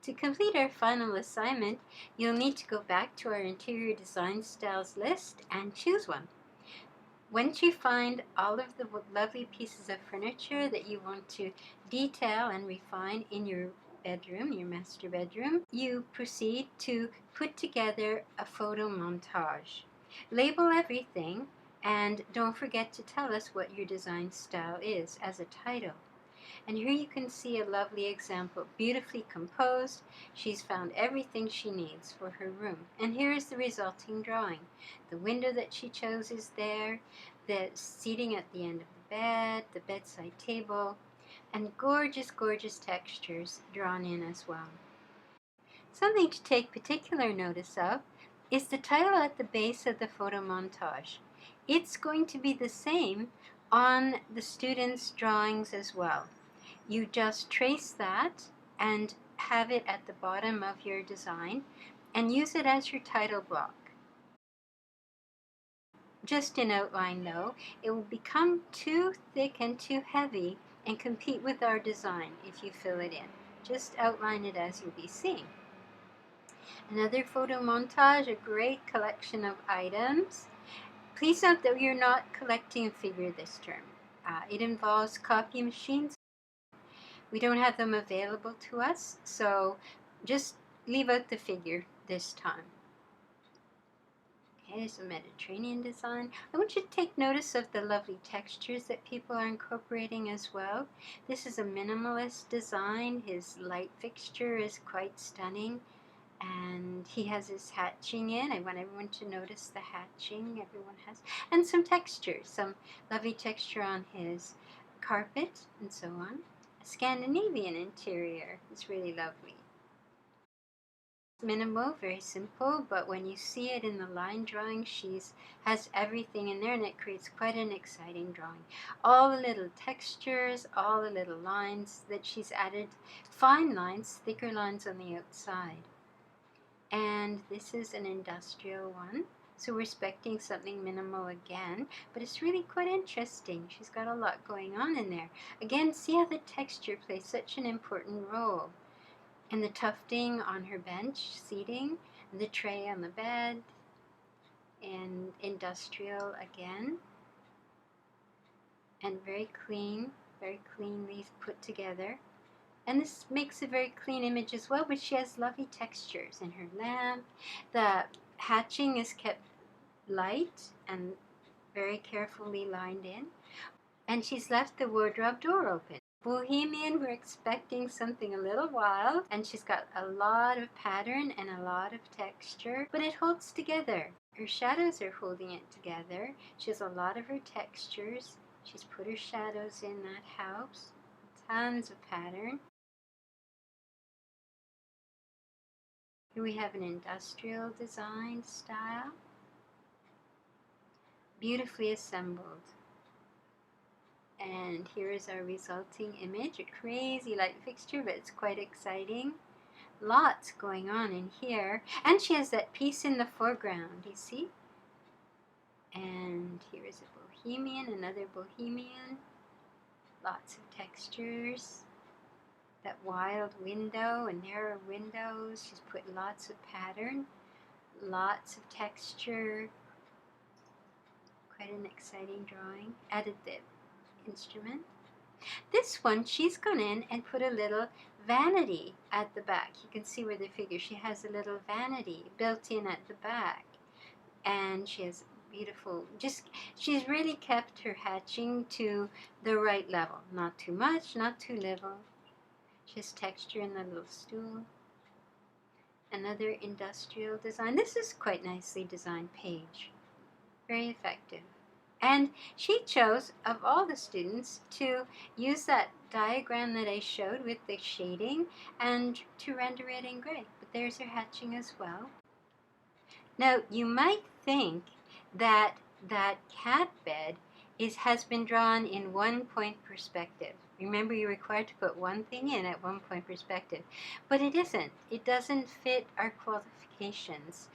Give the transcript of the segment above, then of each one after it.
To complete our final assignment, you'll need to go back to our interior design styles list and choose one. Once you find all of the lovely pieces of furniture that you want to detail and refine in your bedroom, your master bedroom, you proceed to put together a photo montage. Label everything and don't forget to tell us what your design style is as a title. And here you can see a lovely example, beautifully composed. She's found everything she needs for her room. And here is the resulting drawing. The window that she chose is there, the seating at the end of the bed, the bedside table, and gorgeous, gorgeous textures drawn in as well. Something to take particular notice of is the title at the base of the photo montage. It's going to be the same on the students' drawings as well. You just trace that and have it at the bottom of your design and use it as your title block. Just in outline though, it will become too thick and too heavy and compete with our design if you fill it in. Just outline it as you'll be seeing. Another photo montage, a great collection of items. Please note that we are not collecting a figure this term. It involves copy machines. We don't have them available to us, so just leave out the figure this time. Okay, there's a Mediterranean design. I want you to take notice of the lovely textures that people are incorporating as well. This is a minimalist design. His light fixture is quite stunning, and he has his hatching in. I want everyone to notice the hatching everyone has, and some texture, some lovely texture on his carpet and so on. A Scandinavian interior is really lovely. Minimal, very simple, but when you see it in the line drawing, has everything in there and it creates quite an exciting drawing. All the little textures, all the little lines that she's added, fine lines, thicker lines on the outside. And this is an industrial one, so we're expecting something minimal again, but it's really quite interesting. She's got a lot going on in there. Again, see how the texture plays such an important role. And the tufting on her bench, seating, and the tray on the bed, and industrial again, and very cleanly put together. And this makes a very clean image as well, but she has lovely textures in her lamp. The hatching is kept light and very carefully lined in. And she's left the wardrobe door open. Bohemian, we're expecting something a little wild, and she's got a lot of pattern and a lot of texture, but it holds together. Her shadows are holding it together. She has a lot of her textures. She's put her shadows in that house. Tons of pattern. Here we have an industrial design style. Beautifully assembled. And here is our resulting image, a crazy light fixture, but it's quite exciting. Lots going on in here. And she has that piece in the foreground, you see? And here is a bohemian, another bohemian. Lots of textures. That wild window and narrow windows. She's put lots of pattern, lots of texture. Quite an exciting drawing. Added the instrument. This one, she's gone in and put a little vanity at the back. You can see where the figure, she has a little vanity built in at the back. And she has beautiful, she's really kept her hatching to the right level. Not too much, not too little. She has texture in the little stool. Another industrial design. This is quite nicely designed page. Very effective. And she chose, of all the students, to use that diagram that I showed with the shading and to render it in gray. But there's her hatching as well. Now, you might think that that cat bed has been drawn in 1 point perspective. Remember, you're required to put one thing in at 1 point perspective. But it isn't. It doesn't fit our qualifications.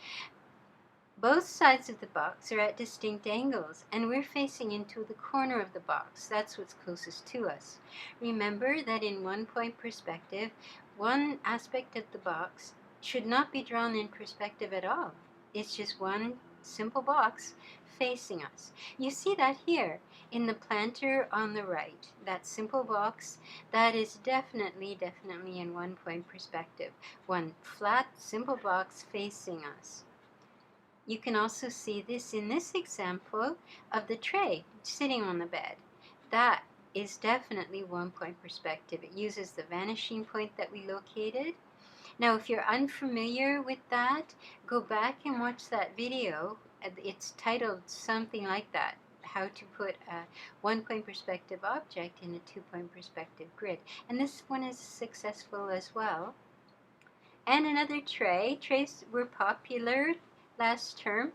Both sides of the box are at distinct angles, and we're facing into the corner of the box. That's what's closest to us. Remember that in 1 point perspective, one aspect of the box should not be drawn in perspective at all. It's just one simple box facing us. You see that here in the planter on the right. That simple box, that is definitely in 1-point perspective. One flat, simple box facing us. You can also see this in this example of the tray sitting on the bed. That is definitely 1-point perspective. It uses the vanishing point that we located. Now, if you're unfamiliar with that, go back and watch that video. It's titled something like that, how to put a 1-point perspective object in a 2-point perspective grid. And this one is successful as well. And another tray. Trays were popular last term.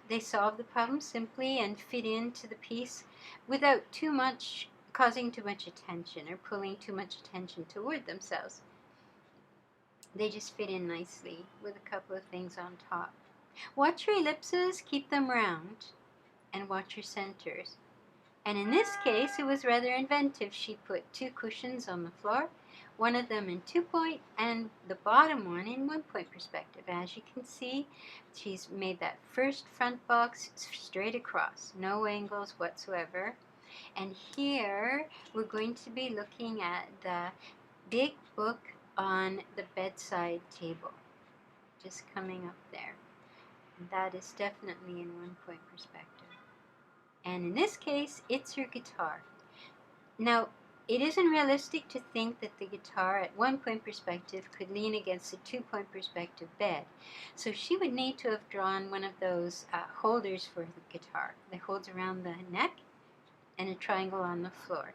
They solve the problem simply and fit into the piece without causing too much attention or pulling too much attention toward themselves. They just fit in nicely with a couple of things on top. Watch your ellipses, keep them round, and watch your centers. And in this case, it was rather inventive. She put 2 cushions on the floor, one of them in 2-point and the bottom one in 1-point perspective. As you can see, she's made that first front box straight across, no angles whatsoever. And here we're going to be looking at the big book on the bedside table, just coming up there. And that is definitely in 1-point perspective. And in this case, it's your guitar. Now, it isn't realistic to think that the guitar at 1-point perspective could lean against a 2-point perspective bed. So she would need to have drawn one of those holders for the guitar that holds around the neck and a triangle on the floor.